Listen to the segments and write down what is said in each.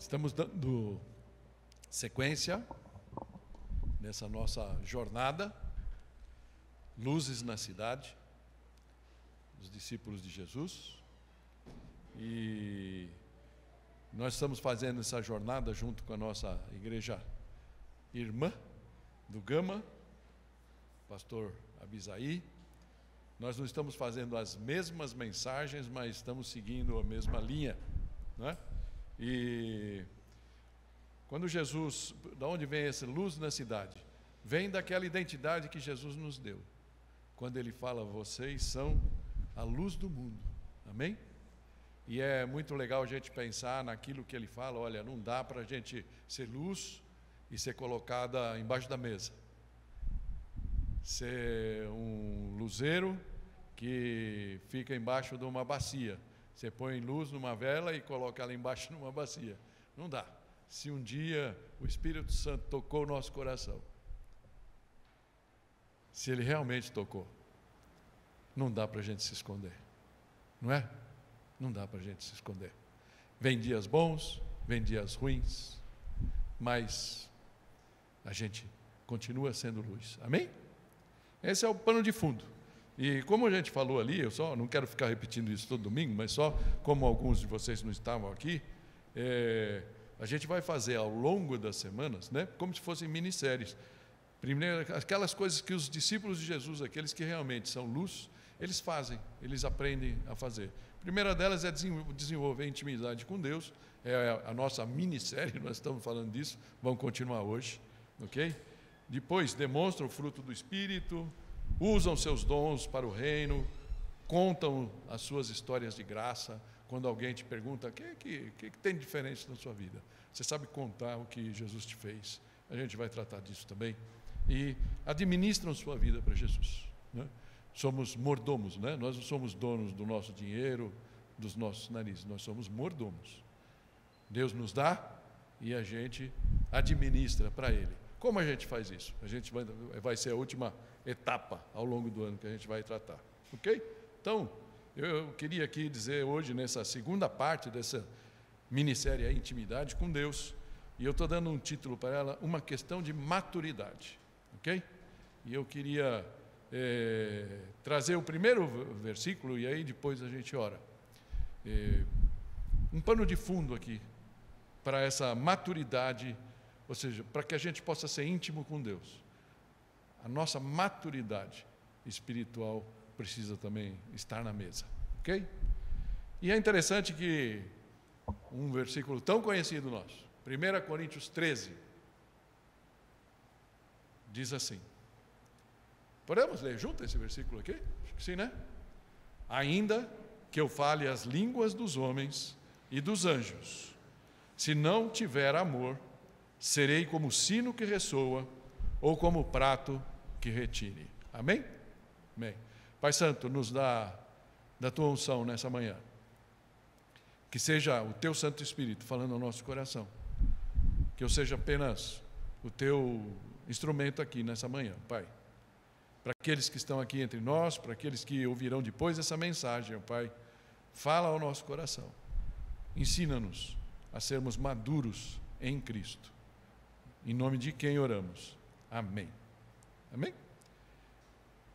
Estamos dando sequência nessa nossa jornada, Luzes na Cidade, dos discípulos de Jesus. E nós estamos fazendo essa jornada junto com a nossa igreja irmã do Gama, pastor Abisaí. Nós não estamos fazendo as mesmas mensagens, mas estamos seguindo a mesma linha, né? E quando Jesus, da onde vem essa luz na cidade? Vem daquela identidade que Jesus nos deu. Quando ele fala, vocês são a luz do mundo. Amém? E é muito legal a gente pensar naquilo que ele fala. Olha, não dá para a gente ser luz e ser colocada embaixo da mesa. Ser um luzeiro que fica embaixo de uma bacia. Você põe luz numa vela e coloca ela embaixo numa bacia. Não dá. Se um dia o Espírito Santo tocou o nosso coração, se ele realmente tocou, não dá para a gente se esconder. Não é? Não dá para a gente se esconder. Vem dias bons, vem dias ruins, mas a gente continua sendo luz. Amém? Esse é o pano de fundo. E como a gente falou ali, eu só não quero ficar repetindo isso todo domingo, mas só como alguns de vocês não estavam aqui, a gente vai fazer ao longo das semanas, né, como se fossem minisséries. Primeiro, aquelas coisas que os discípulos de Jesus, aqueles que realmente são luz, eles fazem, eles aprendem a fazer. A primeira delas é desenvolver intimidade com Deus, é a nossa minissérie, nós estamos falando disso, vamos continuar hoje, ok? Depois, demonstram o fruto do Espírito, usam seus dons para o reino, contam as suas histórias de graça. Quando alguém te pergunta, o que tem de diferente na sua vida? Você sabe contar o que Jesus te fez. A gente vai tratar disso também. E administram sua vida para Jesus, né? Somos mordomos, né? Nós não somos donos do nosso dinheiro, dos nossos narizes, nós somos mordomos. Deus nos dá e a gente administra para Ele. Como a gente faz isso? A gente vai ser a última etapa ao longo do ano que a gente vai tratar, ok? Então, eu queria aqui dizer hoje, nessa segunda parte dessa minissérie, a intimidade com Deus, e eu estou dando um título para ela, uma questão de maturidade, ok? E eu queria trazer o primeiro versículo e aí depois a gente ora. Um pano de fundo aqui para essa maturidade, ou seja, para que a gente possa ser íntimo com Deus. A nossa maturidade espiritual precisa também estar na mesa, ok? E é interessante que um versículo tão conhecido nosso, 1 Coríntios 13, diz assim. Podemos ler junto esse versículo aqui? Acho que sim, né? Ainda que eu fale as línguas dos homens e dos anjos, se não tiver amor, serei como sino que ressoa ou como prato que retine. Amém? Amém. Pai Santo, nos dá da tua unção nessa manhã. Que seja o teu Santo Espírito falando ao nosso coração. Que eu seja apenas o teu instrumento aqui nessa manhã, Pai. Para aqueles que estão aqui entre nós, para aqueles que ouvirão depois essa mensagem, Pai, fala ao nosso coração. Ensina-nos a sermos maduros em Cristo. Em nome de quem oramos. Amém. Amém?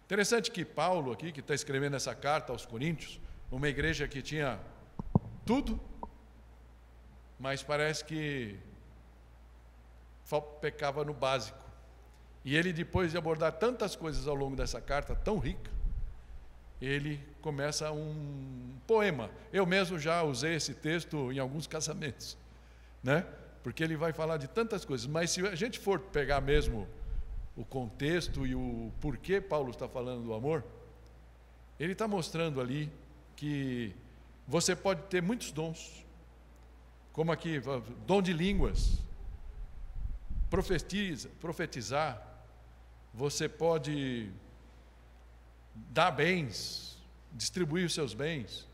Interessante que Paulo aqui, que está escrevendo essa carta aos Coríntios, uma igreja que tinha tudo, mas parece que pecava no básico. E ele, depois de abordar tantas coisas ao longo dessa carta tão rica, ele começa um poema. Eu mesmo já usei esse texto em alguns casamentos, né? Porque ele vai falar de tantas coisas, mas se a gente for pegar mesmo o contexto e o porquê Paulo está falando do amor, ele está mostrando ali que você pode ter muitos dons, como aqui, dom de línguas, profetizar, você pode dar bens, distribuir os seus bens,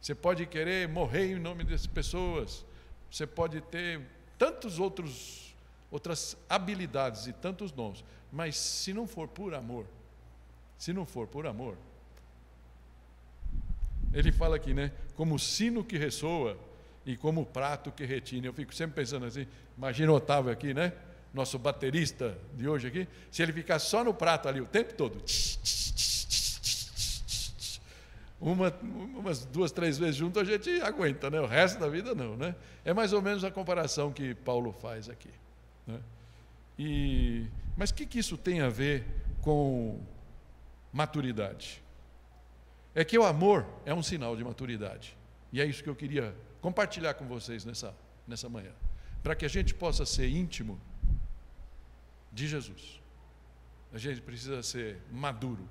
você pode querer morrer em nome dessas pessoas, você pode ter tantos outras habilidades e tantos dons, mas se não for por amor, ele fala aqui, né? Como o sino que ressoa, e como prato que retina. Eu fico sempre pensando assim, imagina o Otávio aqui, né? Nosso baterista de hoje aqui, se ele ficar só no prato ali o tempo todo, umas 2, 3 vezes junto a gente aguenta, né? O resto da vida não, né? É mais ou menos a comparação que Paulo faz aqui, né? Mas o que isso tem a ver com maturidade? É que o amor é um sinal de maturidade, e é isso que eu queria compartilhar com vocês nessa manhã, para que a gente possa ser íntimo de Jesus. A gente precisa ser maduro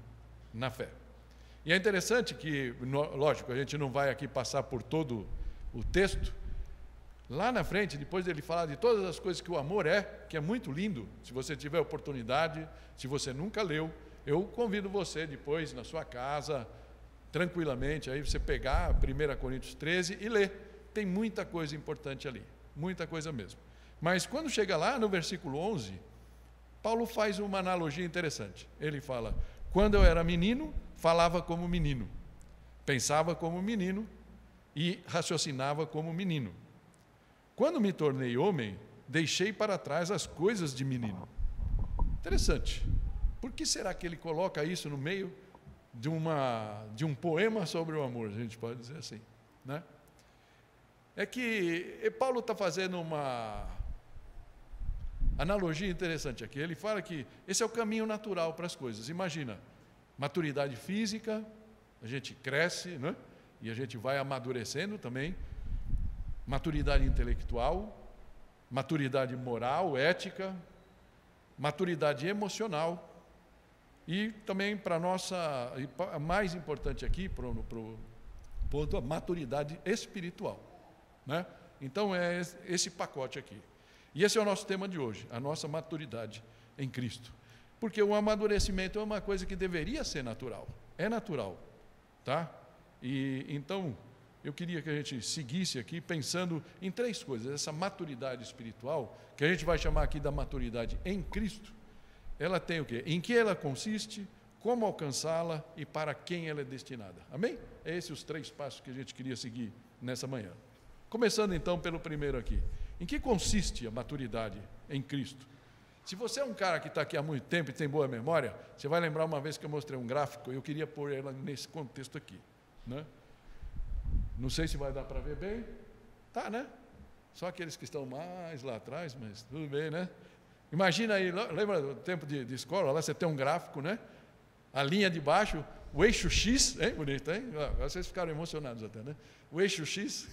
na fé. E é interessante que, lógico, a gente não vai aqui passar por todo o texto. Lá na frente, depois dele falar de todas as coisas que o amor é, que é muito lindo, se você tiver oportunidade, se você nunca leu, eu convido você depois na sua casa, tranquilamente, aí você pegar 1 Coríntios 13 e ler. Tem muita coisa importante ali, muita coisa mesmo. Mas quando chega lá no versículo 11, Paulo faz uma analogia interessante. Ele fala: quando eu era menino, falava como menino, pensava como menino e raciocinava como menino. Quando me tornei homem, deixei para trás as coisas de menino. Interessante. Por que será que ele coloca isso no meio de um poema sobre o amor, a gente pode dizer assim, né? É que Paulo está fazendo uma analogia interessante aqui. Ele fala que esse é o caminho natural para as coisas. Imagina, maturidade física, a gente cresce, né? E a gente vai amadurecendo também. Maturidade intelectual, maturidade moral, ética, maturidade emocional. E também para a nossa, mais importante aqui, para o ponto, a maturidade espiritual, né? Então é esse pacote aqui. E esse é o nosso tema de hoje, a nossa maturidade em Cristo. Porque o amadurecimento é uma coisa que deveria ser natural, é natural, tá? E então eu queria que a gente seguisse aqui pensando em 3 coisas. Essa maturidade espiritual, que a gente vai chamar aqui da maturidade em Cristo, ela tem o quê? Em que ela consiste, como alcançá-la e para quem ela é destinada. Amém? É esses os 3 passos que a gente queria seguir nessa manhã. Começando então pelo primeiro aqui. Em que consiste a maturidade em Cristo? Se você é um cara que está aqui há muito tempo e tem boa memória, você vai lembrar uma vez que eu mostrei um gráfico, e eu queria pôr ela nesse contexto aqui, né? Não sei se vai dar para ver bem. Tá, né? Só aqueles que estão mais lá atrás, mas tudo bem, né? Imagina aí, lembra do tempo de escola, lá você tem um gráfico, né? A linha de baixo, o eixo X, hein? Bonito, hein? Agora vocês ficaram emocionados até, né? O eixo X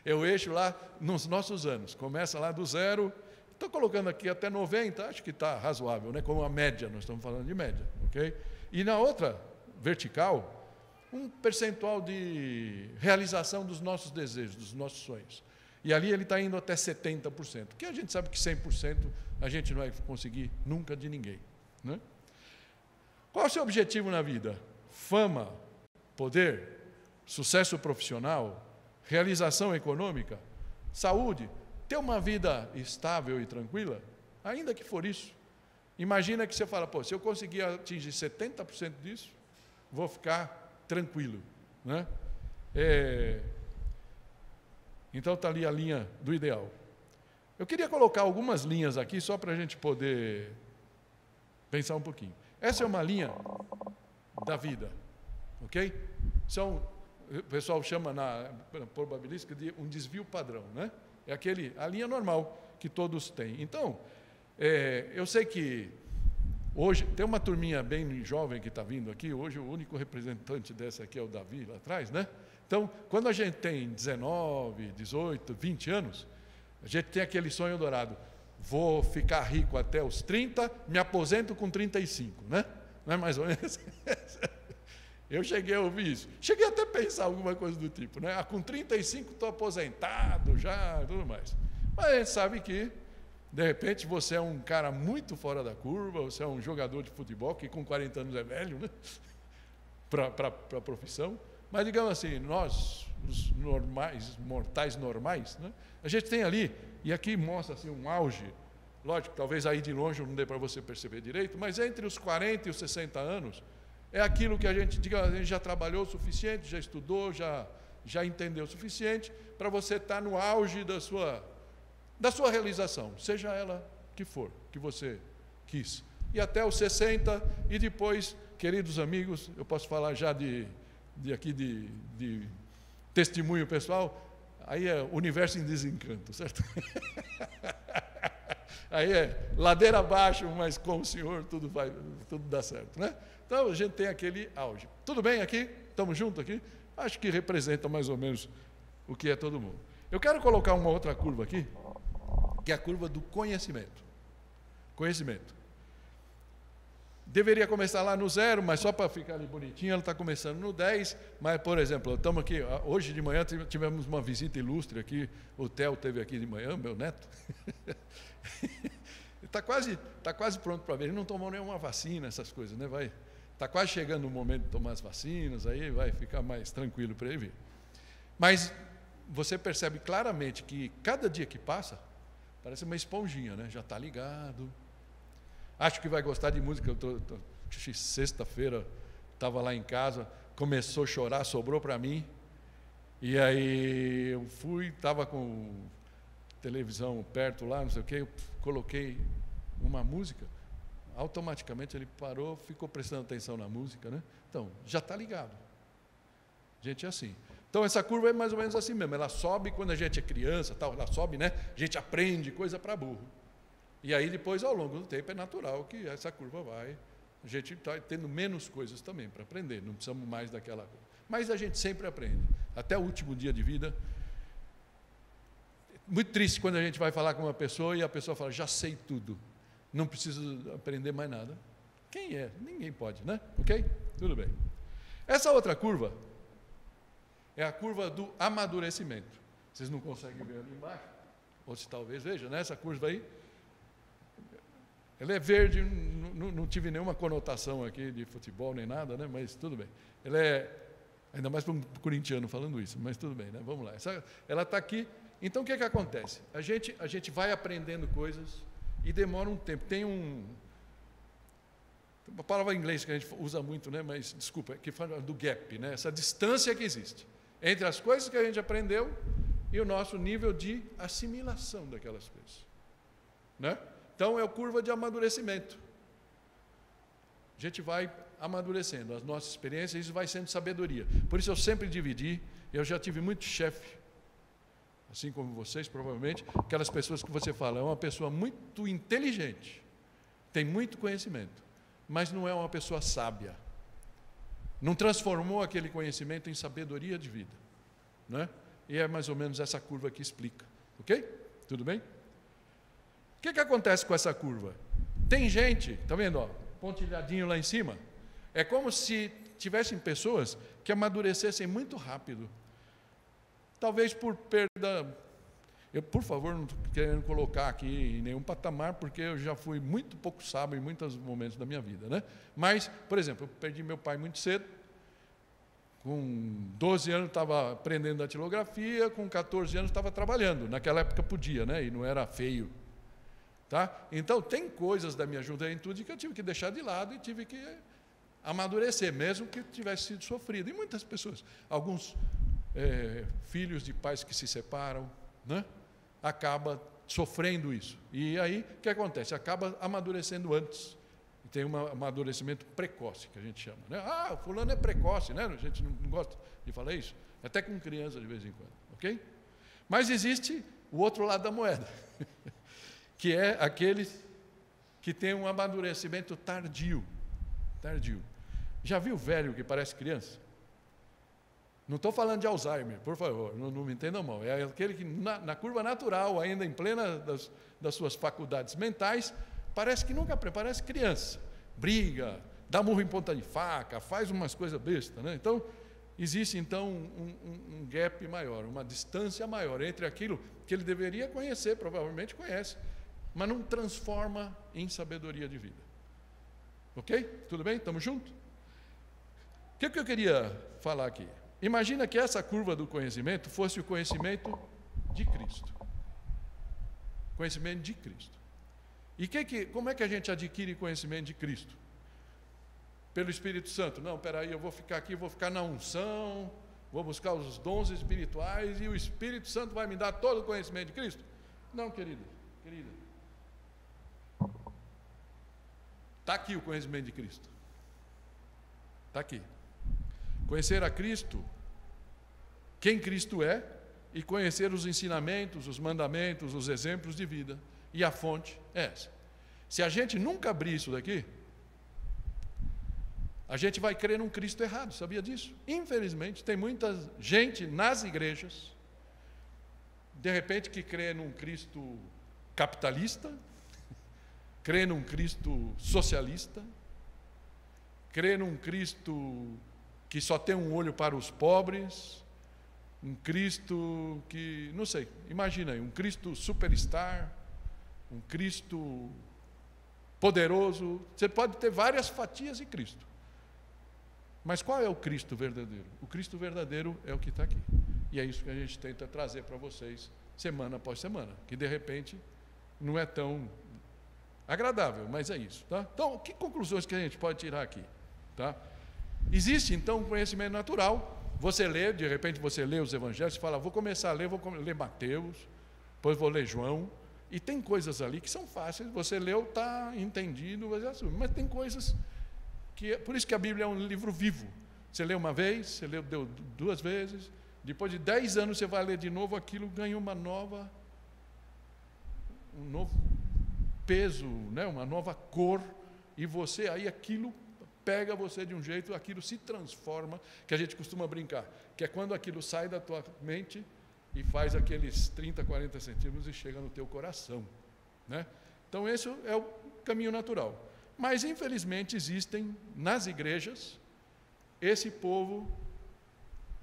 é o eixo lá nos nossos anos. Começa lá do 0, estou colocando aqui até 90, acho que está razoável, né? Como a média, nós estamos falando de média, ok? E na outra, vertical, um percentual de realização dos nossos desejos, dos nossos sonhos. E ali ele está indo até 70%, que a gente sabe que 100% a gente não vai conseguir nunca de ninguém, né? Qual é o seu objetivo na vida? Fama, poder, sucesso profissional, realização econômica, saúde, ter uma vida estável e tranquila? Ainda que for isso. Imagina que você fala, pô, se eu conseguir atingir 70% disso, vou ficar tranquilo, né? Então está ali a linha do ideal. Eu queria colocar algumas linhas aqui só para a gente poder pensar um pouquinho. Essa é uma linha da vida, ok? O pessoal chama na probabilística de um desvio padrão, né? É a linha normal que todos têm. Então, eu sei que hoje tem uma turminha bem jovem que está vindo aqui. Hoje o único representante dessa aqui é o Davi, lá atrás, né? Então, quando a gente tem 19, 18, 20 anos, a gente tem aquele sonho dourado. Vou ficar rico até os 30, me aposento com 35, né? Não é mais ou menos? Eu cheguei a ouvir isso. Cheguei até a pensar alguma coisa do tipo, né? Com 35 estou aposentado já, tudo mais. Mas a gente sabe que, de repente, você é um cara muito fora da curva, você é um jogador de futebol que com 40 anos é velho, né? Para a profissão. Mas, digamos assim, nós, os mortais normais, né? A gente tem ali, e aqui mostra assim, um auge, lógico, talvez aí de longe não dê para você perceber direito, mas entre os 40 e os 60 anos, é aquilo que a gente já trabalhou o suficiente, já estudou, já já entendeu o suficiente para você estar no auge da sua realização, seja ela que for, que você quis. E até os 60, e depois, queridos amigos, eu posso falar já de testemunho pessoal, aí é universo em desencanto, certo? Aí é ladeira abaixo, mas com o Senhor tudo dá certo, né? Então a gente tem aquele auge. Tudo bem aqui? Estamos juntos aqui? Acho que representa mais ou menos o que é todo mundo. Eu quero colocar uma outra curva aqui, que é a curva do conhecimento. Conhecimento. Deveria começar lá no 0, mas só para ficar ali bonitinho, ela está começando no 10. Mas, por exemplo, estamos aqui, hoje de manhã tivemos uma visita ilustre aqui, o Theo esteve aqui de manhã, meu neto. Está quase pronto para ver, ele não tomou nenhuma vacina, essas coisas, né? Está quase chegando o momento de tomar as vacinas, aí vai ficar mais tranquilo para ele vir. Mas você percebe claramente que cada dia que passa, parece uma esponjinha, né? Já está ligado. Acho que vai gostar de música. Sexta-feira estava lá em casa, começou a chorar, sobrou para mim. E aí eu fui, estava com televisão perto lá, não sei o quê, eu coloquei uma música, automaticamente ele parou, ficou prestando atenção na música, né? Então, já está ligado. Gente, é assim. Então, essa curva é mais ou menos assim mesmo, ela sobe quando a gente é criança, tal, ela sobe, né? A gente aprende coisa para burro. E aí, depois, ao longo do tempo, é natural que essa curva vai. A gente está tendo menos coisas também para aprender, não precisamos mais daquela coisa. Mas a gente sempre aprende, até o último dia de vida. Muito triste quando a gente vai falar com uma pessoa e a pessoa fala, já sei tudo, não preciso aprender mais nada. Quem é? Ninguém pode, né? Ok? Tudo bem. Essa outra curva é a curva do amadurecimento. Vocês não conseguem ver ali embaixo? Ou se talvez vejam, né? Essa curva aí. Ela é verde, não tive nenhuma conotação aqui de futebol nem nada, né? Mas tudo bem. Ela é, ainda mais para um corintiano falando isso, mas tudo bem, né? Vamos lá. Ela está aqui. Então, o que acontece? A gente vai aprendendo coisas e demora um tempo. Tem uma palavra em inglês que a gente usa muito, né? Mas, desculpa, que fala do gap, né? Essa distância que existe entre as coisas que a gente aprendeu e o nosso nível de assimilação daquelas coisas, né? Então, é a curva de amadurecimento. A gente vai amadurecendo as nossas experiências, isso vai sendo sabedoria. Por isso, eu sempre dividi, eu já tive muito chefe, assim como vocês, provavelmente, aquelas pessoas que você fala, é uma pessoa muito inteligente, tem muito conhecimento, mas não é uma pessoa sábia. Não transformou aquele conhecimento em sabedoria de vida, né? E é mais ou menos essa curva que explica, ok? Tudo bem? O que acontece com essa curva? Tem gente, está vendo, ó, pontilhadinho lá em cima? É como se tivessem pessoas que amadurecessem muito rápido. Talvez por perda. Eu, por favor, não estou querendo colocar aqui em nenhum patamar, porque eu já fui muito pouco sábio em muitos momentos da minha vida, né? Mas, por exemplo, eu perdi meu pai muito cedo. Com 12 anos estava aprendendo datilografia, com 14 anos estava trabalhando. Naquela época podia, né? E não era feio. Tá? Então, tem coisas da minha juventude que eu tive que deixar de lado e tive que amadurecer, mesmo que tivesse sido sofrido. E muitas pessoas, alguns filhos de pais que se separam, né? Acaba sofrendo isso. E aí, o que acontece? Acaba amadurecendo antes. Tem um amadurecimento precoce, que a gente chama, né? Ah, fulano é precoce, né? A gente não gosta de falar isso. Até com criança de vez em quando, ok? Mas existe o outro lado da moeda, que é aqueles que têm um amadurecimento tardio. Tardio. Já viu velho que parece criança? Não estou falando de Alzheimer, por favor, não me entendam mal. É aquele que, na curva natural, ainda em plena das suas faculdades mentais, parece que nunca aprende, parece criança. Briga, dá murro em ponta de faca, faz umas coisas bestas, né? Então, existe então um gap maior, uma distância maior entre aquilo que ele deveria conhecer, provavelmente conhece, mas não transforma em sabedoria de vida. Ok? Tudo bem? Estamos juntos? O que eu queria falar aqui? Imagina que essa curva do conhecimento fosse o conhecimento de Cristo. Conhecimento de Cristo. E como é que a gente adquire conhecimento de Cristo? Pelo Espírito Santo. Não, espera aí, eu vou ficar aqui, vou ficar na unção, vou buscar os dons espirituais e o Espírito Santo vai me dar todo o conhecimento de Cristo. Não, querida. Está aqui o conhecimento de Cristo. Está aqui. Conhecer a Cristo, quem Cristo é, e conhecer os ensinamentos, os mandamentos, os exemplos de vida. E a fonte é essa. Se a gente nunca abrir isso daqui, a gente vai crer num Cristo errado, sabia disso? Infelizmente, tem muita gente nas igrejas, de repente, que crê num Cristo capitalista, crê num Cristo socialista, crê num Cristo que só tem um olho para os pobres, um Cristo que, não sei, imagina aí, um Cristo superstar, um Cristo poderoso. Você pode ter várias fatias de Cristo. Mas qual é o Cristo verdadeiro? O Cristo verdadeiro é o que está aqui. E é isso que a gente tenta trazer para vocês, semana após semana, que de repente não é tão agradável, mas é isso. Tá? Então, que conclusões que a gente pode tirar aqui? Tá? Existe, então, um conhecimento natural. Você lê, de repente você lê os evangelhos e fala, vou começar a ler, vou ler Mateus, depois vou ler João, e tem coisas ali que são fáceis, você leu, está entendido, mas tem coisas que, por isso que a Bíblia é um livro vivo. Você lê uma vez, você leu 2 vezes, depois de 10 anos você vai ler de novo, aquilo ganha um novo peso, né? Uma nova cor, e você, aí aquilo pega você de um jeito, aquilo se transforma, que a gente costuma brincar, que é quando aquilo sai da tua mente e faz aqueles 30, 40 centímetros e chega no teu coração, né? Então esse é o caminho natural. Mas infelizmente existem nas igrejas esse povo,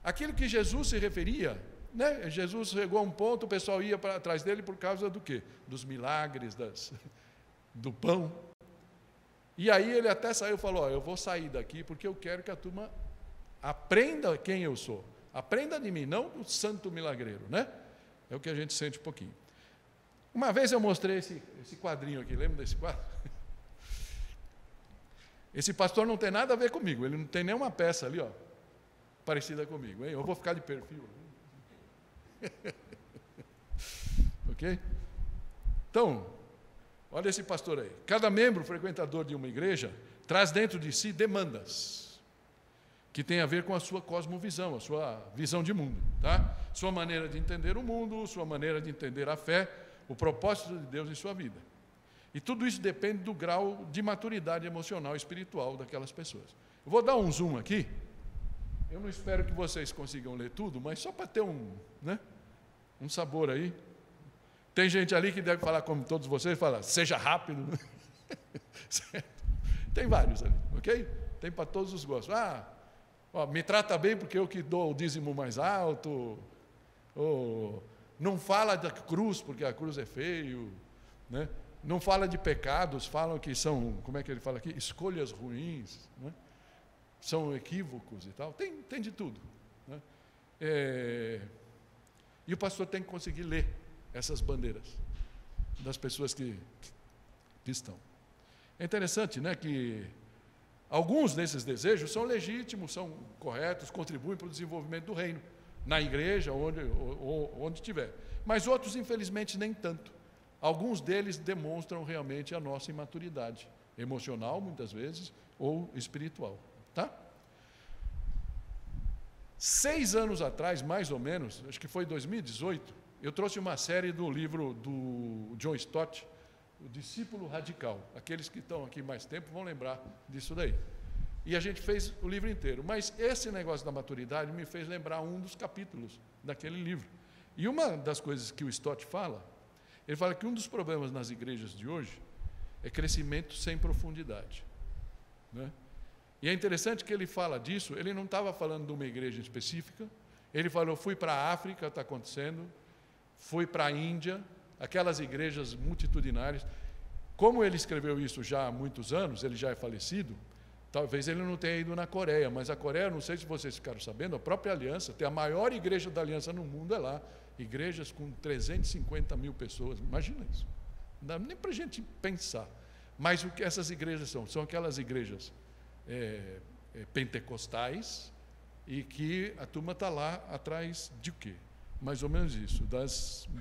aquilo que Jesus se referia, né? Jesus chegou a um ponto, o pessoal ia para trás dele por causa do quê? Dos milagres, do pão. E aí ele até saiu e falou, eu vou sair daqui porque eu quero que a turma aprenda quem eu sou. Aprenda de mim, não do santo milagreiro, né? É o que a gente sente um pouquinho. Uma vez eu mostrei esse quadrinho aqui, lembra desse quadro? Esse pastor não tem nada a ver comigo, ele não tem nenhuma peça ali, ó, parecida comigo, hein? Eu vou ficar de perfil. Ok? Então, olha esse pastor aí. Cada membro frequentador de uma igreja traz dentro de si demandas que tem a ver com a sua cosmovisão, a sua visão de mundo, tá? Sua maneira de entender o mundo, sua maneira de entender a fé, o propósito de Deus em sua vida. E tudo isso depende do grau de maturidade emocional e espiritual daquelas pessoas. Eu vou dar um zoom aqui. Eu não espero que vocês consigam ler tudo, mas só para ter um sabor aí. Tem gente ali que deve falar como todos vocês, fala, seja rápido. Certo? Tem vários ali, ok? Tem para todos os gostos. Me trata bem porque eu que dou o dízimo mais alto. Ou não fala da cruz porque a cruz é feio, né? Não fala de pecados, falam que são, como é que ele fala aqui? Escolhas ruins, né? São equívocos e tal. Tem de tudo, né? E o pastor tem que conseguir ler essas bandeiras das pessoas que estão. É interessante, né, que alguns desses desejos são legítimos, são corretos, contribuem para o desenvolvimento do reino, na igreja, onde estiver. Mas outros, infelizmente, nem tanto. Alguns deles demonstram realmente a nossa imaturidade emocional, muitas vezes, ou espiritual. Tá? 6 anos atrás, mais ou menos, acho que foi 2018, eu trouxe uma série do livro do John Stott, O Discípulo Radical. Aqueles que estão aqui mais tempo vão lembrar disso daí. E a gente fez o livro inteiro. Mas esse negócio da maturidade me fez lembrar um dos capítulos daquele livro. E uma das coisas que o Stott fala, ele fala que um dos problemas nas igrejas de hoje é crescimento sem profundidade, né? E é interessante que ele fala disso, ele não estava falando de uma igreja específica, ele falou, fui para a África, está acontecendo, fui para a Índia, aquelas igrejas multitudinárias. Como ele escreveu isso já há muitos anos, ele já é falecido, talvez ele não tenha ido na Coreia, mas a Coreia, não sei se vocês ficaram sabendo, a própria Aliança, tem a maior igreja da Aliança no mundo, é lá, igrejas com 350 mil pessoas, imagina isso, não dá nem para a gente pensar. Mas o que essas igrejas são? São aquelas igrejas pentecostais, e que a turma está lá atrás de quê? Mais ou menos isso,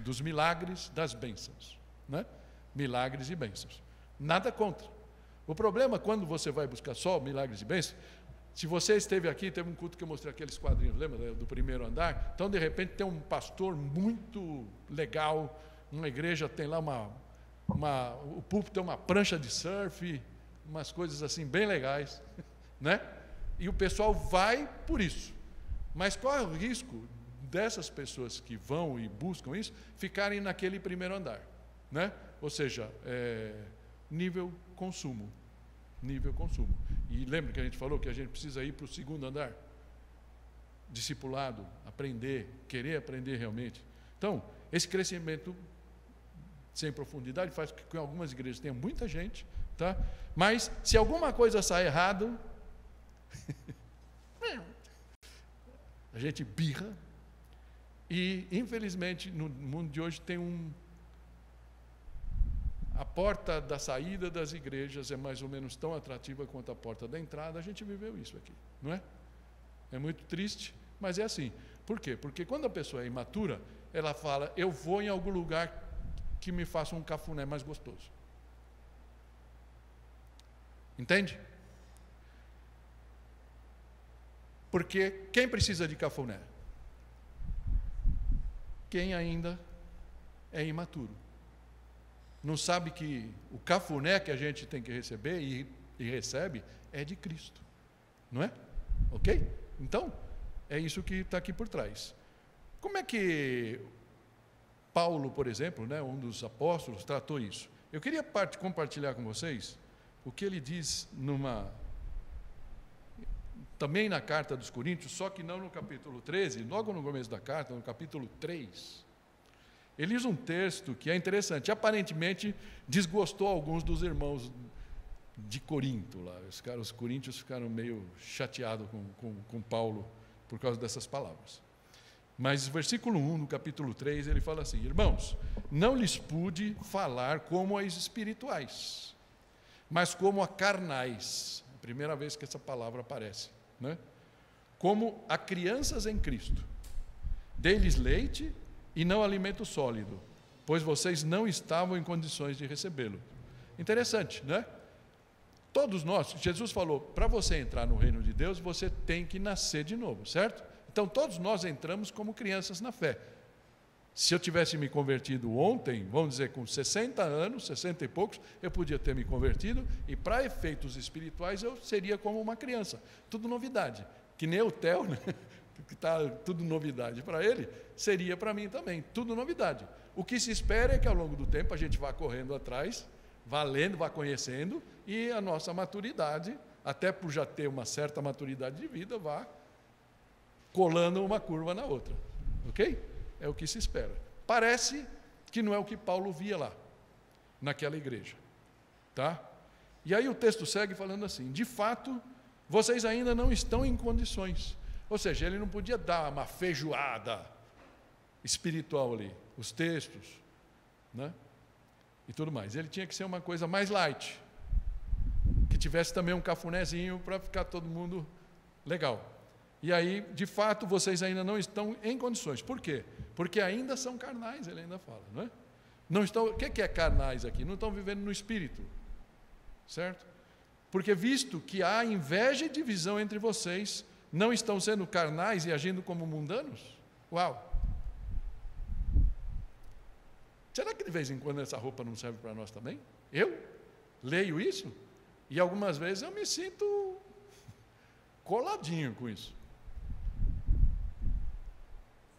dos milagres, das bênçãos, né? Milagres e bênçãos. Nada contra. O problema, quando você vai buscar só milagres e bênçãos, se você esteve aqui, teve um culto que eu mostrei aqueles quadrinhos, lembra do primeiro andar? Então, de repente, tem um pastor muito legal, uma igreja tem lá o púlpito tem uma prancha de surf, umas coisas assim bem legais, né? E o pessoal vai por isso. Mas qual é o risco dessas pessoas que vão e buscam isso, ficarem naquele primeiro andar, né? Ou seja, nível consumo. Nível consumo. E lembra que a gente falou que a gente precisa ir para o segundo andar? Discipulado, aprender, querer aprender realmente. Então, esse crescimento sem profundidade faz com que em algumas igrejas tenha muita gente, tá? Mas se alguma coisa sai errado, a gente birra. E, infelizmente, no mundo de hoje tem a porta da saída das igrejas é mais ou menos tão atrativa quanto a porta da entrada. A gente viveu isso aqui, não é? É muito triste, mas é assim. Por quê? Porque quando a pessoa é imatura, ela fala, eu vou em algum lugar que me faça um cafuné mais gostoso. Entende? Porque quem precisa de cafuné? Quem ainda é imaturo. Não sabe que o cafuné que a gente tem que receber e recebe é de Cristo. Não é? Ok? Então, é isso que está aqui por trás. Como é que Paulo, por exemplo, né, um dos apóstolos, tratou isso? Eu queria compartilhar com vocês o que ele diz também na carta dos Coríntios, só que não no capítulo 13, logo no começo da carta, no capítulo 3. Ele usa um texto que é interessante. Aparentemente, desgostou alguns dos irmãos de Corinto. Lá. Os coríntios ficaram meio chateados com Paulo por causa dessas palavras. Mas, versículo 1, no capítulo 3, ele fala assim, irmãos, não lhes pude falar como aos espirituais, mas como a carnais. É a primeira vez que essa palavra aparece. Né? Como a crianças em Cristo. Dei-lhes leite e não alimento sólido, pois vocês não estavam em condições de recebê-lo. Interessante, né? Todos nós, Jesus falou, para você entrar no reino de Deus, você tem que nascer de novo, certo? Então, todos nós entramos como crianças na fé. Se eu tivesse me convertido ontem, vamos dizer, com 60 anos, 60 e poucos, eu podia ter me convertido, e para efeitos espirituais, eu seria como uma criança. Tudo novidade. Que nem o Theo, né? Que está tudo novidade para ele, seria para mim também, tudo novidade. O que se espera é que ao longo do tempo a gente vá correndo atrás, vá lendo, vá conhecendo, e a nossa maturidade, até por já ter uma certa maturidade de vida, vá colando uma curva na outra. Ok? É o que se espera. Parece que não é o que Paulo via lá, naquela igreja. Tá? E aí o texto segue falando assim, de fato, vocês ainda não estão em condições. Ou seja, ele não podia dar uma feijoada espiritual ali, os textos, né? E tudo mais. Ele tinha que ser uma coisa mais light, que tivesse também um cafunézinho para ficar todo mundo legal. E aí, de fato, vocês ainda não estão em condições. Por quê? Porque ainda são carnais, ele ainda fala, não é? Não estão, o que é carnais aqui? Não estão vivendo no espírito, certo? Porque visto que há inveja e divisão entre vocês, não estão sendo carnais e agindo como mundanos? Uau! Será que de vez em quando essa roupa não serve para nós também? Eu leio isso e algumas vezes eu me sinto coladinho com isso.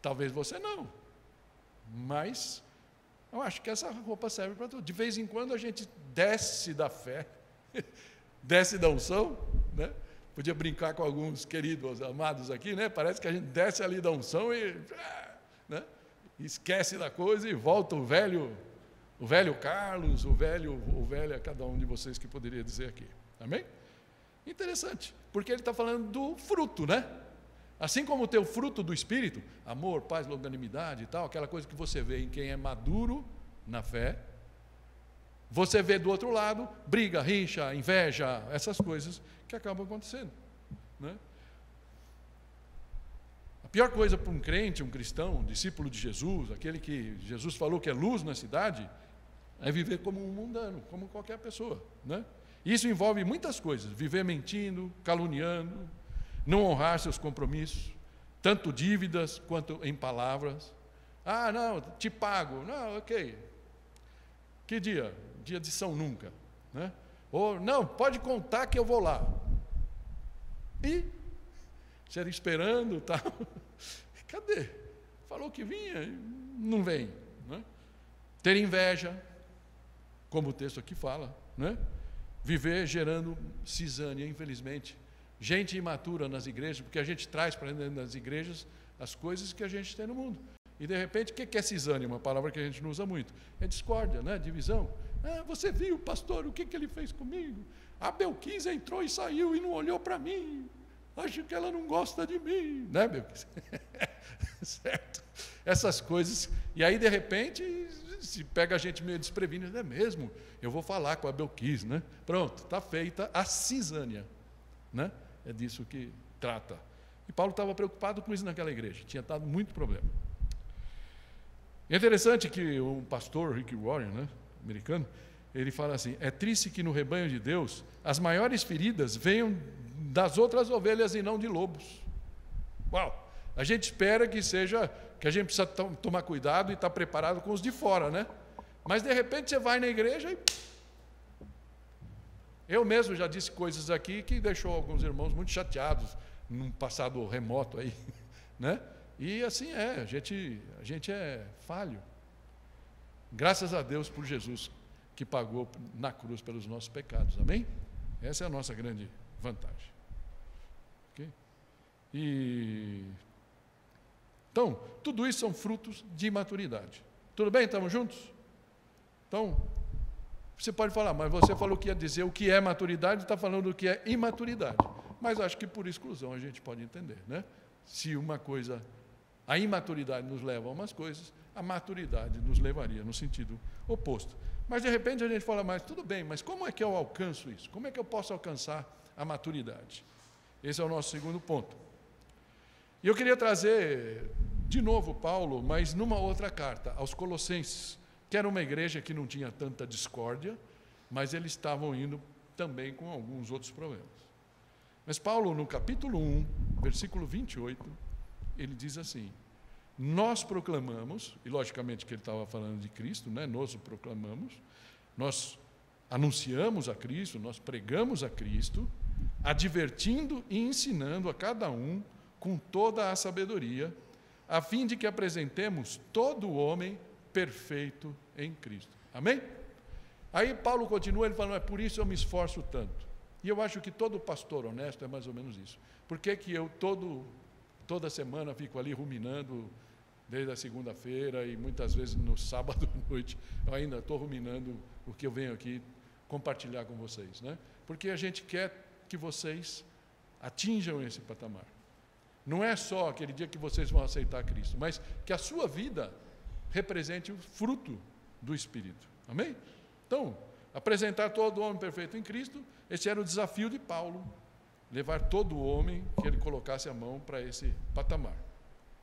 Talvez você não, mas eu acho que essa roupa serve para tudo. De vez em quando a gente desce da fé, desce da unção, né? Podia brincar com alguns queridos amados aqui, né? Parece que a gente desce ali da unção e, né? Esquece da coisa e volta o velho Carlos, o velho a cada um de vocês que poderia dizer aqui. Amém? Interessante, porque ele está falando do fruto, né? Assim como tem o fruto do Espírito, amor, paz, longanimidade e tal, aquela coisa que você vê em quem é maduro na fé, você vê do outro lado, briga, rixa, inveja, essas coisas que acabam acontecendo, né? pior coisa para um crente, um cristão, um discípulo de Jesus, aquele que Jesus falou que é luz na cidade, é viver como um mundano, como qualquer pessoa, né? Isso envolve muitas coisas: viver mentindo, caluniando, não honrar seus compromissos, tanto dívidas quanto em palavras. Ah, não, te pago. Não, ok. Que dia? Dia de São Nunca, né? Ou, não, pode contar que eu vou lá. E você era esperando, tal. Cadê? Falou que vinha, não vem, né? Ter inveja, como o texto aqui fala, né? Viver gerando cisânia, infelizmente. Gente imatura nas igrejas, porque a gente traz para dentro das igrejas as coisas que a gente tem no mundo. E de repente, o que é cisânia? Uma palavra que a gente não usa muito. É discórdia, né? Divisão. Ah, você viu, pastor, o que ele fez comigo? A Belquisa entrou e saiu e não olhou para mim. Acho que ela não gosta de mim, né, Belquisa? Certo? Essas coisas. E aí, de repente, se pega a gente meio desprevenido, é mesmo? Eu vou falar com a Belquisa, né? Pronto, está feita a cisânia, né? É disso que trata. E Paulo estava preocupado com isso naquela igreja, tinha dado muito problema. E é interessante que um pastor, Rick Warren, né, americano, ele fala assim: é triste que no rebanho de Deus as maiores feridas venham das outras ovelhas e não de lobos. Uau! A gente espera que seja, que a gente precisa tomar cuidado e estar preparado com os de fora, né? Mas de repente você vai na igreja e... Eu mesmo já disse coisas aqui que deixou alguns irmãos muito chateados num passado remoto aí, né? E assim a gente é falho. Graças a Deus por Jesus, que pagou na cruz pelos nossos pecados, amém? Essa é a nossa grande vantagem. Okay? Então, tudo isso são frutos de imaturidade. Tudo bem? Estamos juntos? Então, você pode falar, mas você falou que ia dizer o que é maturidade, está falando o que é imaturidade. Mas acho que por exclusão a gente pode entender, né? Se uma coisa, a imaturidade nos leva a umas coisas, a maturidade nos levaria no sentido oposto. Mas de repente a gente fala, mas tudo bem, mas como é que eu alcanço isso? Como é que eu posso alcançar a maturidade? Esse é o nosso segundo ponto. E eu queria trazer de novo Paulo, mas numa outra carta, aos Colossenses, que era uma igreja que não tinha tanta discórdia, mas eles estavam indo também com alguns outros problemas. Mas Paulo, no capítulo 1, versículo 28, ele diz assim: nós proclamamos, e logicamente que ele estava falando de Cristo, né? Nós o proclamamos, nós anunciamos a Cristo, nós pregamos a Cristo, advertindo e ensinando a cada um com toda a sabedoria, a fim de que apresentemos todo o homem perfeito em Cristo. Amém? Aí Paulo continua, ele fala, por isso eu me esforço tanto. E eu acho que todo pastor honesto é mais ou menos isso. Por que que eu toda semana fico ali ruminando, desde a segunda-feira e muitas vezes no sábado à noite, eu ainda estou ruminando o que eu venho aqui compartilhar com vocês, né? Porque a gente quer que vocês atinjam esse patamar. Não é só aquele dia que vocês vão aceitar Cristo, mas que a sua vida represente o fruto do Espírito. Amém? Então, apresentar todo o homem perfeito em Cristo, esse era o desafio de Paulo, levar todo o homem que ele colocasse a mão para esse patamar.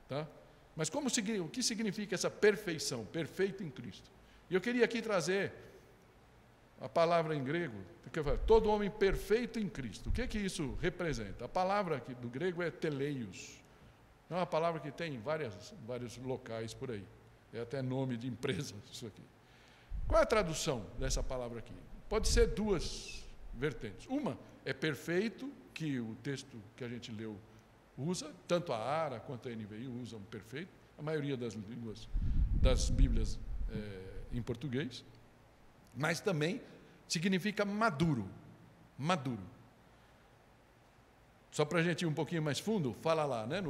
Tá? Mas o que significa essa perfeição, perfeito em Cristo? E eu queria aqui trazer a palavra em grego, todo homem perfeito em Cristo. O que isso representa? A palavra aqui do grego é teleios. É uma palavra que tem em vários locais por aí. É até nome de empresa isso aqui. Qual é a tradução dessa palavra aqui? Pode ser duas vertentes. Uma é perfeito, que o texto que a gente leu usa, tanto a ARA quanto a NVI usam perfeito, a maioria das línguas, das Bíblias em português, mas também significa maduro, maduro. Só para a gente ir um pouquinho mais fundo, fala lá, né,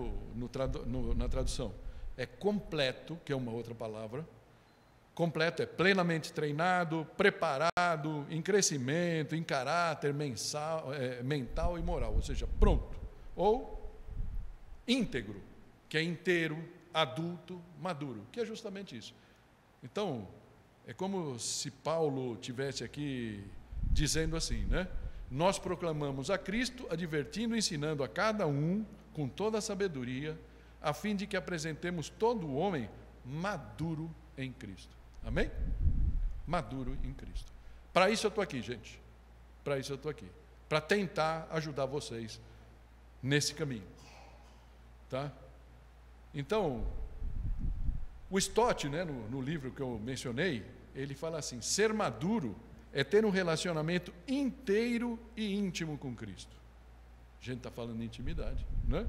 na tradução, é completo, que é uma outra palavra. Completo é plenamente treinado, preparado, em crescimento, em caráter mental e moral, ou seja, pronto. Ou íntegro, que é inteiro, adulto, maduro, que é justamente isso. Então, é como se Paulo tivesse aqui dizendo assim, né? Nós proclamamos a Cristo, advertindo e ensinando a cada um, com toda a sabedoria, a fim de que apresentemos todo o homem maduro em Cristo. Amém? Maduro em Cristo. Para isso eu estou aqui, gente. Para isso eu estou aqui. Para tentar ajudar vocês nesse caminho. Tá? Então, o Stott, né, no livro que eu mencionei, ele fala assim: ser maduro é ter um relacionamento inteiro e íntimo com Cristo. A gente está falando de intimidade, né?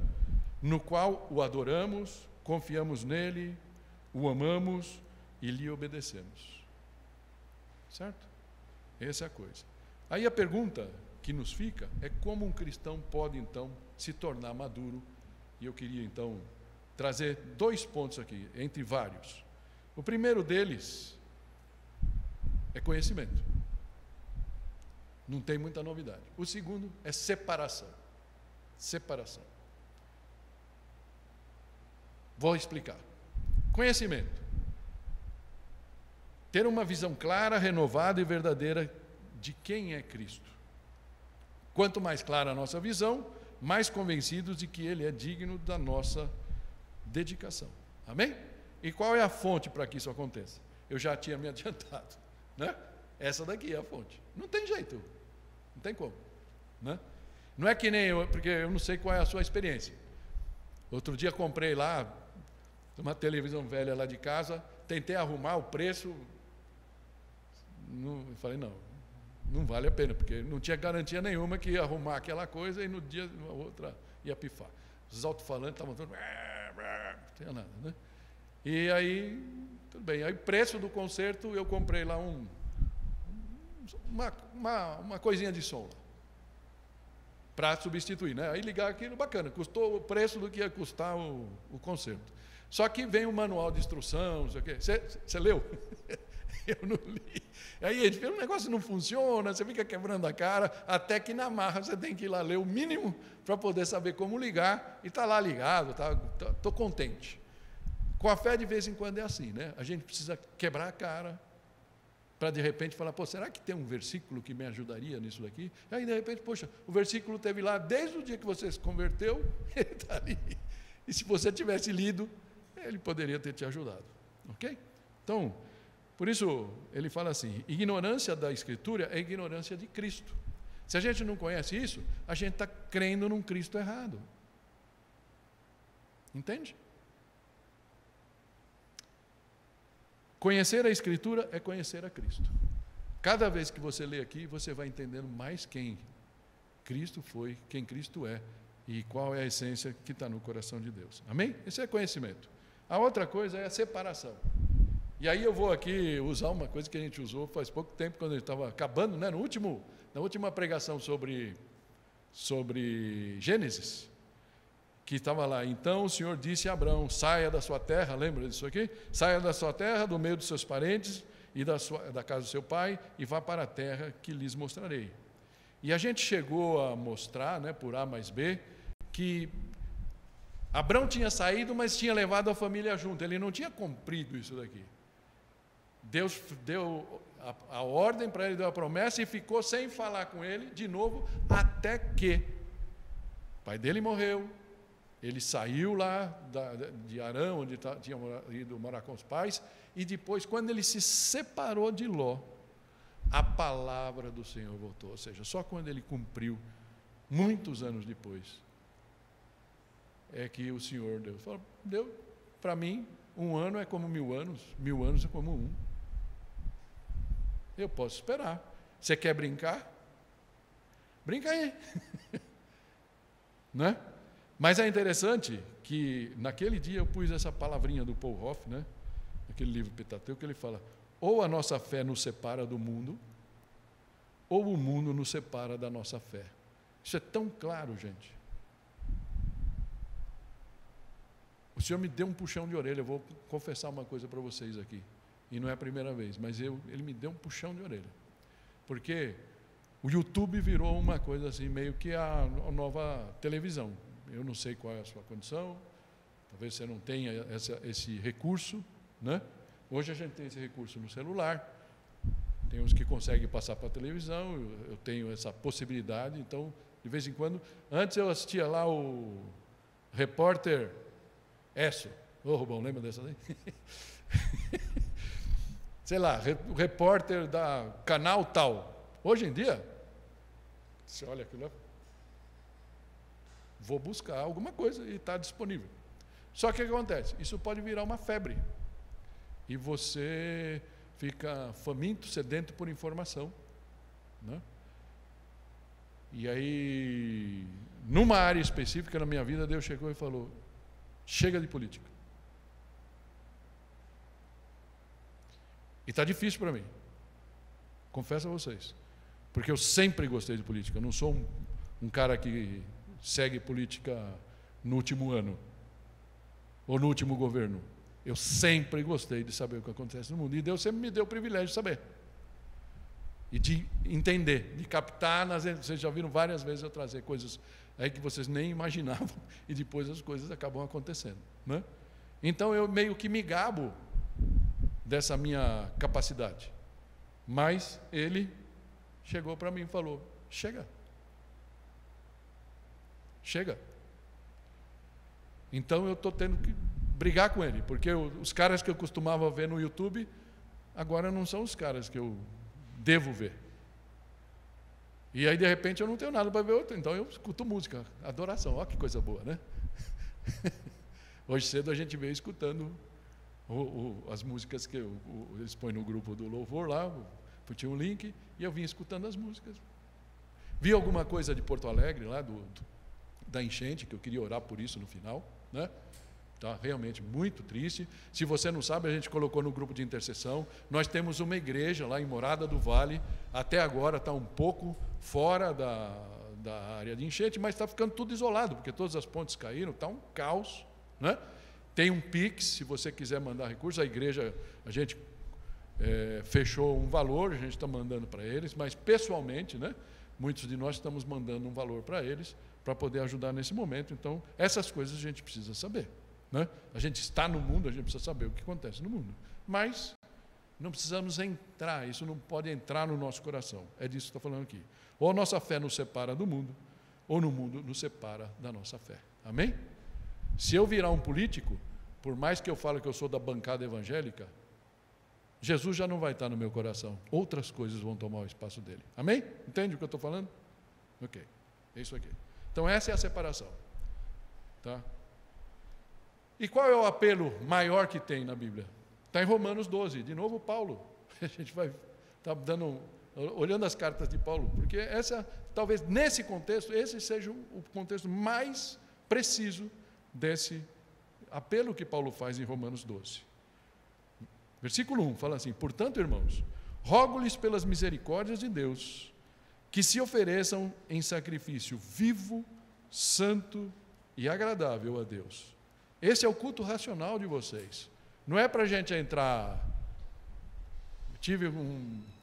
No qual o adoramos, confiamos nele, o amamos e lhe obedecemos. Certo? Essa é a coisa. Aí a pergunta que nos fica é como um cristão pode, então, se tornar maduro. E eu queria, então, trazer 2 pontos aqui, entre vários. O primeiro deles é conhecimento. Não tem muita novidade. O segundo é separação. Separação. Vou explicar. Conhecimento. Ter uma visão clara, renovada e verdadeira de quem é Cristo. Quanto mais clara a nossa visão, mais convencidos de que Ele é digno da nossa dedicação. Amém? E qual é a fonte para que isso aconteça? Eu já tinha me adiantado, né? Essa daqui é a fonte. Não tem jeito, não tem como, né? Não é que nem eu, porque eu não sei qual é a sua experiência. Outro dia comprei lá uma televisão velha lá de casa, tentei arrumar o preço, eu falei, não vale a pena, porque não tinha garantia nenhuma que ia arrumar aquela coisa e no dia a outra ia pifar. Os alto-falantes estavam todos, não tinha nada, né? E aí, tudo bem. Aí o preço do conserto, eu comprei lá uma coisinha de som lá, para substituir, né? Aí ligar aquilo, bacana, custou o preço do que ia custar o conserto. Só que vem o manual de instrução, não sei o quê. Você leu? Eu não li. Aí a gente vê, o negócio não funciona, você fica quebrando a cara, até que na marra você tem que ir lá ler o mínimo para poder saber como ligar, e está lá ligado, estou contente. Com a fé, de vez em quando, é assim, né? A gente precisa quebrar a cara, para de repente falar, pô, será que tem um versículo que me ajudaria nisso daqui? E aí, de repente, poxa, o versículo teve lá, desde o dia que você se converteu, ele está ali. E se você tivesse lido, ele poderia ter te ajudado. Ok? Então, por isso, ele fala assim, ignorância da Escritura é ignorância de Cristo. Se a gente não conhece isso, a gente está crendo num Cristo errado. Entende? Conhecer a Escritura é conhecer a Cristo. Cada vez que você lê aqui, você vai entendendo mais quem Cristo foi, quem Cristo é e qual é a essência que está no coração de Deus. Amém? Esse é conhecimento. A outra coisa é a separação. E aí eu vou aqui usar uma coisa que a gente usou faz pouco tempo, quando a gente estava acabando, né, na última pregação sobre Gênesis, que estava lá. Então o Senhor disse a Abraão, saia da sua terra, lembra disso aqui? Saia da sua terra, do meio dos seus parentes e da casa do seu pai, e vá para a terra que lhes mostrarei. E a gente chegou a mostrar, né, por A mais B, que Abraão tinha saído, mas tinha levado a família junto, ele não tinha cumprido isso daqui. Deus deu a ordem para ele, deu a promessa e ficou sem falar com ele de novo, até que o pai dele morreu, ele saiu lá de Arã, onde tinha ido morar com os pais, e depois, quando ele se separou de Ló, a palavra do Senhor voltou, ou seja, só quando ele cumpriu, muitos anos depois, é que o Senhor deu para mim, 1 ano é como 1000 anos, 1000 anos é como 1. Eu posso esperar. Você quer brincar? Brinca aí. Né? Mas é interessante que naquele dia eu pus essa palavrinha do Paul Hoff, né? Naquele livro Pentateuco, que ele fala, ou a nossa fé nos separa do mundo, ou o mundo nos separa da nossa fé. Isso é tão claro, gente. O Senhor me deu um puxão de orelha, eu vou confessar uma coisa para vocês aqui, e não é a primeira vez, mas ele me deu um puxão de orelha, porque o YouTube virou uma coisa assim, meio que a nova televisão. Eu não sei qual é a sua condição, talvez você não tenha esse recurso, né? Hoje a gente tem esse recurso no celular, tem uns que conseguem passar para a televisão, eu tenho essa possibilidade, então, de vez em quando, antes eu assistia lá o repórter Esso. Ô, Rubão, lembra dessa daí? Sei lá, o repórter da canal tal. Hoje em dia, você olha aquilo lá, vou buscar alguma coisa e está disponível. Só que o que acontece? Isso pode virar uma febre. E você fica faminto, sedento por informação. Né? E aí, numa área específica na minha vida, Deus chegou e falou: chega de política. E está difícil para mim, confesso a vocês, porque eu sempre gostei de política. Eu não sou um cara que segue política no último ano ou no último governo. Eu sempre gostei de saber o que acontece no mundo, e Deus sempre me deu o privilégio de saber e de entender, de captar. Vocês já viram várias vezes eu trazer coisas aí que vocês nem imaginavam, e depois as coisas acabam acontecendo, né? Então eu meio que me gabo dessa minha capacidade, mas ele chegou para mim e falou: chega. Então eu estou tendo que brigar com ele, porque os caras que eu costumava ver no YouTube agora não são os caras que eu devo ver. E aí de repente eu não tenho nada para ver outro, então eu escuto música, adoração. Olha que coisa boa, né? Hoje cedo a gente veio escutando as músicas que eles põem no grupo do louvor lá, tinha um link, e eu vim escutando as músicas. Vi alguma coisa de Porto Alegre lá, da enchente, que eu queria orar por isso no final, né? Tá realmente muito triste. Se você não sabe, a gente colocou no grupo de intercessão. Nós temos uma igreja lá em Morada do Vale, até agora está um pouco fora da área de enchente, mas está ficando tudo isolado, porque todas as pontes caíram, está um caos, né? Tem um Pix, se você quiser mandar recursos. A igreja, a gente fechou um valor, a gente está mandando para eles, mas pessoalmente, né, muitos de nós estamos mandando um valor para eles, para poder ajudar nesse momento. Então, essas coisas a gente precisa saber, né? A gente está no mundo, a gente precisa saber o que acontece no mundo, mas não precisamos entrar, isso não pode entrar no nosso coração. É disso que estou falando aqui. Ou a nossa fé nos separa do mundo, ou no mundo nos separa da nossa fé. Amém? Se eu virar um político, por mais que eu fale que eu sou da bancada evangélica, Jesus já não vai estar no meu coração. Outras coisas vão tomar o espaço dele. Amém? Entende o que eu estou falando? Ok, é isso aqui. Então essa é a separação. Tá? E qual é o apelo maior que tem na Bíblia? Está em Romanos 12. De novo Paulo. A gente vai estar olhando as cartas de Paulo, porque talvez nesse contexto, esse seja o contexto mais preciso desse apelo que Paulo faz em Romanos 12. Versículo 1 fala assim: portanto, irmãos, rogo-lhes pelas misericórdias de Deus, que se ofereçam em sacrifício vivo, santo e agradável a Deus. Esse é o culto racional de vocês. Não é para a gente entrar. Eu tive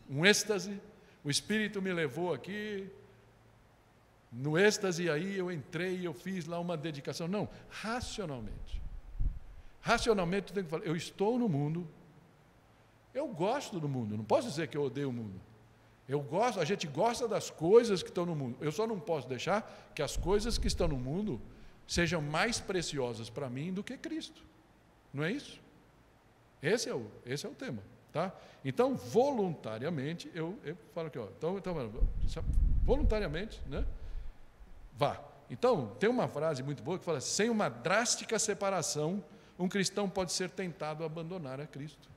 um êxtase, o Espírito me levou aqui, no êxtase, aí eu entrei e eu fiz lá uma dedicação. Não, racionalmente. Racionalmente, tem que falar: eu estou no mundo, eu gosto do mundo, não posso dizer que eu odeio o mundo. A gente gosta das coisas que estão no mundo. Eu só não posso deixar que as coisas que estão no mundo sejam mais preciosas para mim do que Cristo. Não é isso? Esse é o tema. Tá? Então, voluntariamente, eu falo aqui, ó, então, voluntariamente, né? Vá. Então, tem uma frase muito boa que fala: sem uma drástica separação, um cristão pode ser tentado a abandonar a Cristo.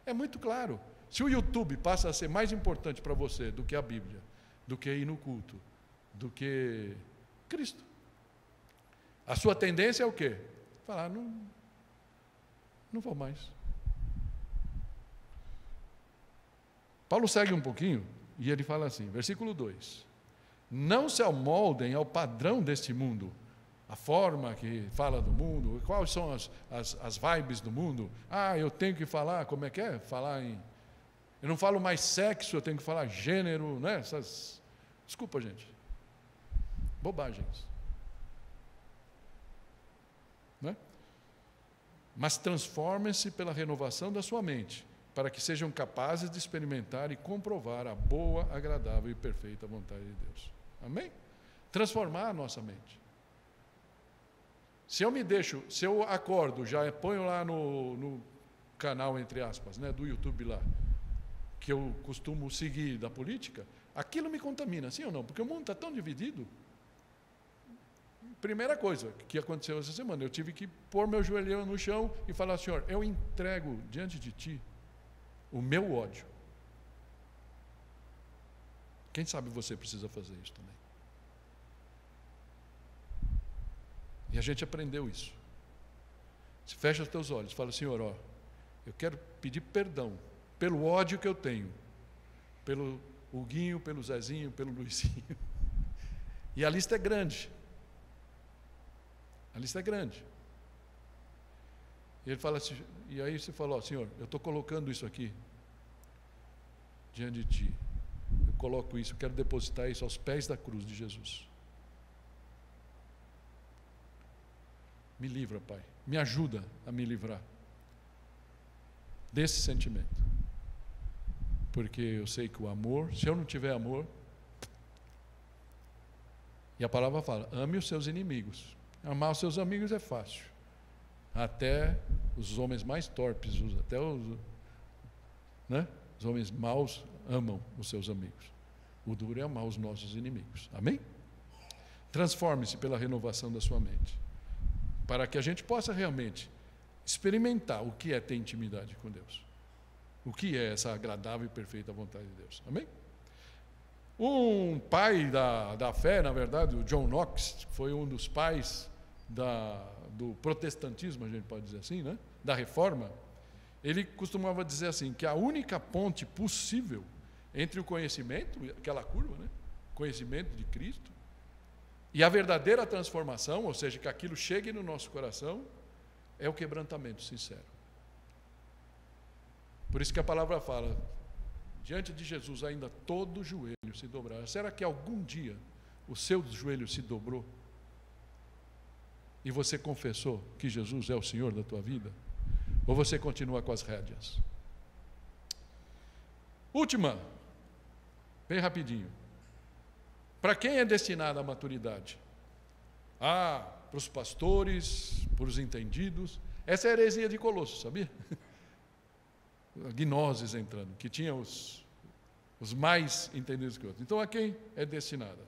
É muito claro. Se o YouTube passa a ser mais importante para você do que a Bíblia, do que ir no culto, do que Cristo, a sua tendência é o quê? Falar: não vou mais. Paulo segue um pouquinho e ele fala assim, versículo 2: não se amoldem ao padrão deste mundo, a forma que fala do mundo, quais são as vibes do mundo. Eu tenho que falar, como é que é? Eu não falo mais sexo, eu tenho que falar gênero, né? Desculpa, gente, bobagens, né? Mas transformem-se pela renovação da sua mente, para que sejam capazes de experimentar e comprovar a boa, agradável e perfeita vontade de Deus. Amém? Transformar a nossa mente. Se eu acordo, já ponho lá no canal, entre aspas, né, do YouTube lá, que eu costumo seguir da política, aquilo me contamina, sim ou não? Porque o mundo está tão dividido. Primeira coisa que aconteceu essa semana, eu tive que pôr meu joelho no chão e falar: Senhor, eu entrego diante de Ti o meu ódio. Quem sabe você precisa fazer isso também. E a gente aprendeu isso. Você fecha os teus olhos, fala: Senhor, ó, eu quero pedir perdão pelo ódio que eu tenho, pelo Huguinho, pelo Zezinho, pelo Luizinho. E a lista é grande. A lista é grande. E ele fala assim, e aí você fala: ó, Senhor, eu estou colocando isso aqui diante de Ti. Eu coloco isso, quero depositar isso aos pés da cruz de Jesus. Me livra, Pai. Me ajuda a me livrar desse sentimento. Porque eu sei que o amor, se eu não tiver amor, e a palavra fala: ame os seus inimigos. Amar os seus amigos é fácil. Até os homens mais torpes, até os homens maus amam os seus amigos. O duro é amar os nossos inimigos. Amém? Transforme-se pela renovação da sua mente, para que a gente possa realmente experimentar o que é ter intimidade com Deus. O que é essa agradável e perfeita vontade de Deus. Amém? Um pai da fé, na verdade, o John Knox, foi um dos pais do protestantismo, a gente pode dizer assim, né? Da reforma. Ele costumava dizer assim, que a única ponte possível entre o conhecimento, aquela curva, né? Conhecimento de Cristo, e a verdadeira transformação, ou seja, que aquilo chegue no nosso coração, é o quebrantamento sincero. Por isso que a palavra fala: diante de Jesus ainda todo joelho se dobrará. Será que algum dia o seu joelho se dobrou? E você confessou que Jesus é o Senhor da tua vida? Ou você continua com as rédeas? Última, bem rapidinho. Para quem é destinada a maturidade? Para os pastores, para os entendidos. Essa é a heresia de Colossos, sabia? Gnoses entrando, que tinha os mais entendidos que outros. Então, a quem é destinada?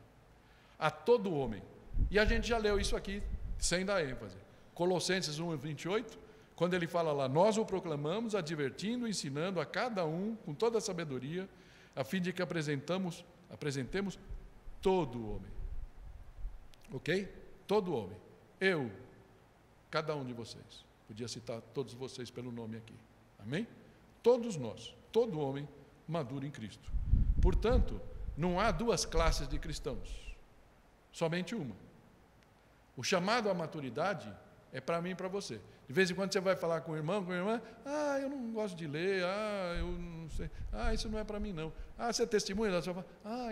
A todo homem. E a gente já leu isso aqui, sem dar ênfase. Colossenses 1:28, quando ele fala lá: nós o proclamamos, advertindo, ensinando a cada um, com toda a sabedoria, a fim de que apresentemos todo homem. Ok? Todo homem. Eu, cada um de vocês. Podia citar todos vocês pelo nome aqui. Amém? Todos nós, todo homem maduro em Cristo. Portanto, não há duas classes de cristãos, somente uma. O chamado à maturidade é para mim e para você. De vez em quando você vai falar com o irmão, com a irmã: eu não gosto de ler, eu não sei, isso não é para mim não. Você é testemunha? Você fala: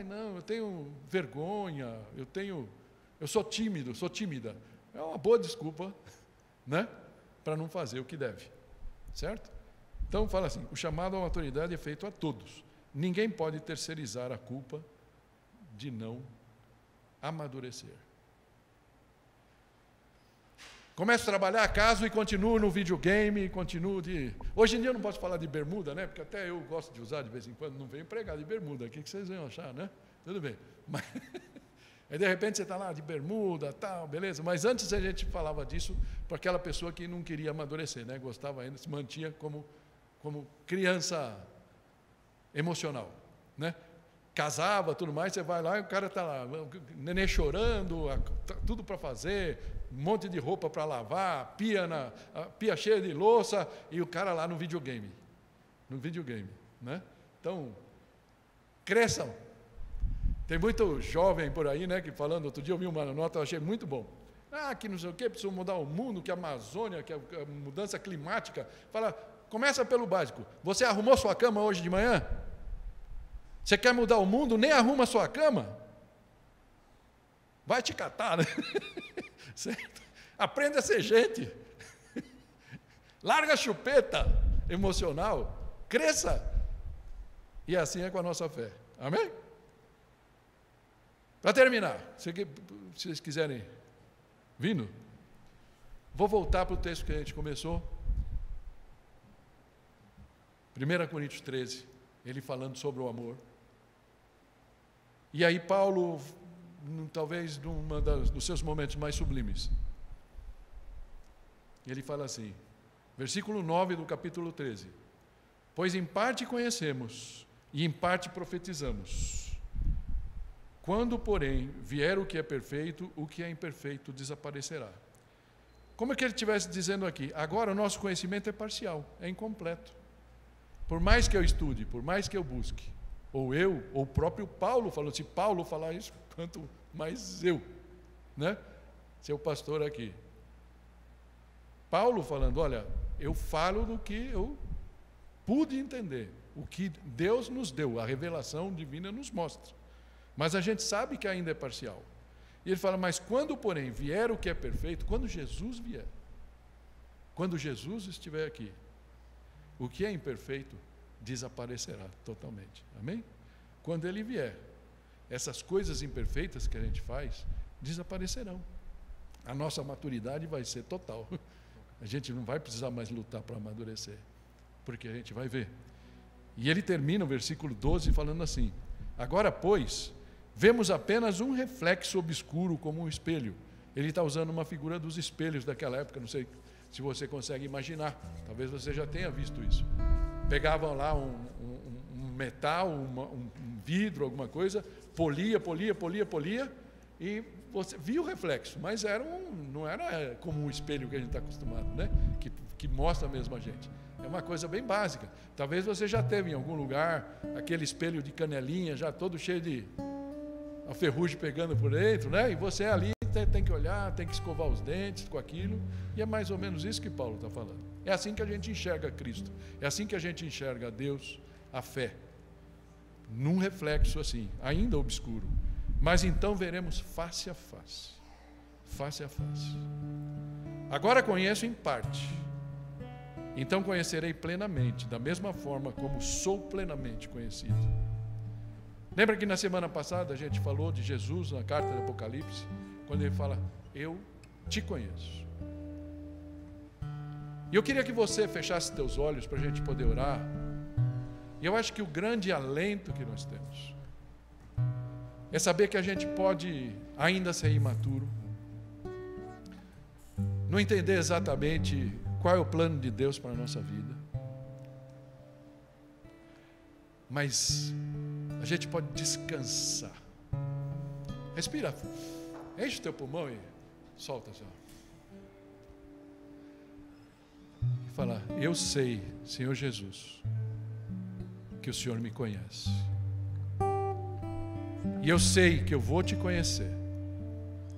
não, eu tenho vergonha, eu sou tímido, sou tímida. É uma boa desculpa, né, para não fazer o que deve, certo? Então, fala assim: o chamado à maturidade é feito a todos. Ninguém pode terceirizar a culpa de não amadurecer. Começo a trabalhar, caso e continuo no videogame, Hoje em dia eu não posso falar de bermuda, né? Porque até eu gosto de usar de vez em quando, não venho pregar de bermuda. O que vocês vão achar, né? Tudo bem. Mas aí, de repente, você está lá de bermuda, tal, beleza. Mas antes a gente falava disso para aquela pessoa que não queria amadurecer, né? Gostava ainda, se mantinha como criança emocional, né? Casava, tudo mais, você vai lá e o cara está lá, neném chorando, tudo para fazer, um monte de roupa para lavar, pia cheia de louça, e o cara lá no videogame, né? Então, cresçam. Tem muito jovem por aí, né, que falando, outro dia eu vi uma nota, eu achei muito bom. Que não sei o quê, precisa mudar o mundo, que a Amazônia, que a mudança climática. Fala, começa pelo básico. Você arrumou sua cama hoje de manhã? Você quer mudar o mundo, nem arruma sua cama? Vai te catar, né? Certo? Aprenda a ser gente. Larga a chupeta emocional. Cresça. E assim é com a nossa fé. Amém? Para terminar, se vocês quiserem, vindo, Vou voltar para o texto que a gente começou. 1 Coríntios 13, ele falando sobre o amor. E aí Paulo, talvez num dos seus momentos mais sublimes, ele fala assim, versículo 9 do capítulo 13: pois em parte conhecemos e em parte profetizamos. Quando, porém, vier o que é perfeito, o que é imperfeito desaparecerá. Como é que ele estivesse dizendo aqui? Agora o nosso conhecimento é parcial, é incompleto. Por mais que eu estude, por mais que eu busque, ou o próprio Paulo falou, se Paulo falar isso, quanto mais eu, né? Seu pastor aqui. Paulo falando, olha, eu falo do que eu pude entender, o que Deus nos deu, a revelação divina nos mostra. Mas a gente sabe que ainda é parcial. E ele fala, mas quando, porém, vier o que é perfeito, quando Jesus vier, quando Jesus estiver aqui, o que é imperfeito desaparecerá totalmente. Amém? Quando ele vier, essas coisas imperfeitas que a gente faz desaparecerão. A nossa maturidade vai ser total. A gente não vai precisar mais lutar para amadurecer, porque a gente vai ver. E ele termina o versículo 12 falando assim, agora, pois, vemos apenas um reflexo obscuro como um espelho. Ele está usando uma figura dos espelhos daquela época, não sei se você consegue imaginar, talvez você já tenha visto isso. Pegavam lá um metal, um vidro, alguma coisa, polia, e você via o reflexo, mas não era como um espelho que a gente está acostumado, né? Que mostra mesmo a gente. É uma coisa bem básica. Talvez você já teve em algum lugar aquele espelho de canelinha, já todo cheio de a ferrugem pegando por dentro, né? E você ali tem que olhar, tem que escovar os dentes com aquilo, e é mais ou menos isso que Paulo está falando. É assim que a gente enxerga Cristo, é assim que a gente enxerga a Deus, a fé, num reflexo assim, ainda obscuro, mas então veremos face a face, face a face. Agora conheço em parte, então conhecerei plenamente, da mesma forma como sou plenamente conhecido. Lembra que na semana passada a gente falou de Jesus na carta do Apocalipse, quando ele fala, eu te conheço. E eu queria que você fechasse teus olhos para a gente poder orar. E eu acho que o grande alento que nós temos é saber que a gente pode ainda ser imaturo, não entender exatamente qual é o plano de Deus para a nossa vida, mas a gente pode descansar. Respira, enche o teu pulmão e solta assim. E fala, eu sei, Senhor Jesus, que o Senhor me conhece. E eu sei que eu vou te conhecer,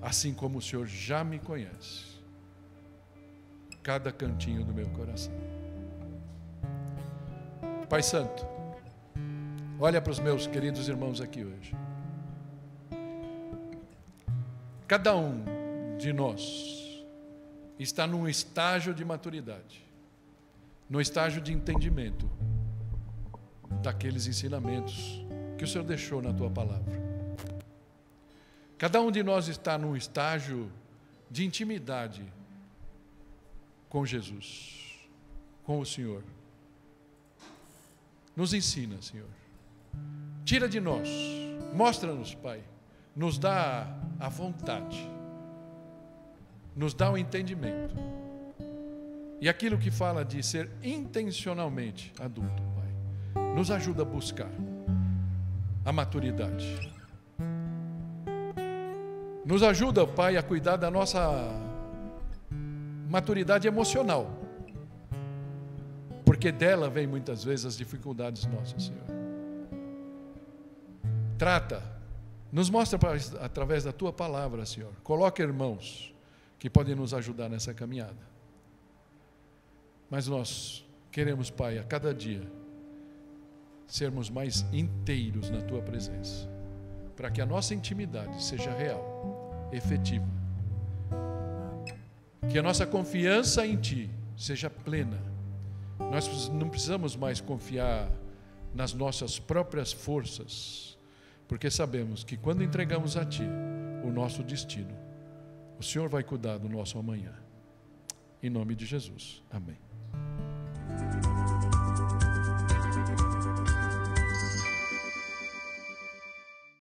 assim como o Senhor já me conhece, cada cantinho do meu coração. Pai Santo, olha para os meus queridos irmãos aqui hoje. Cada um de nós está num estágio de maturidade, num estágio de entendimento daqueles ensinamentos que o Senhor deixou na Tua Palavra. Cada um de nós está num estágio de intimidade com Jesus, com o Senhor. Nos ensina, Senhor. Tira de nós, mostra-nos, Pai, nos dá a vontade, nos dá o entendimento. E aquilo que fala de ser intencionalmente adulto, Pai, nos ajuda a buscar a maturidade. Nos ajuda, Pai, a cuidar da nossa maturidade emocional, porque dela vem muitas vezes as dificuldades nossas, Senhor. Trata, nos mostra através da Tua Palavra, Senhor. Coloca irmãos que podem nos ajudar nessa caminhada. Mas nós queremos, Pai, a cada dia sermos mais inteiros na Tua presença, para que a nossa intimidade seja real, efetiva, que a nossa confiança em Ti seja plena. Nós não precisamos mais confiar nas nossas próprias forças, porque sabemos que quando entregamos a Ti o nosso destino, o Senhor vai cuidar do nosso amanhã. em nome de Jesus. Amém.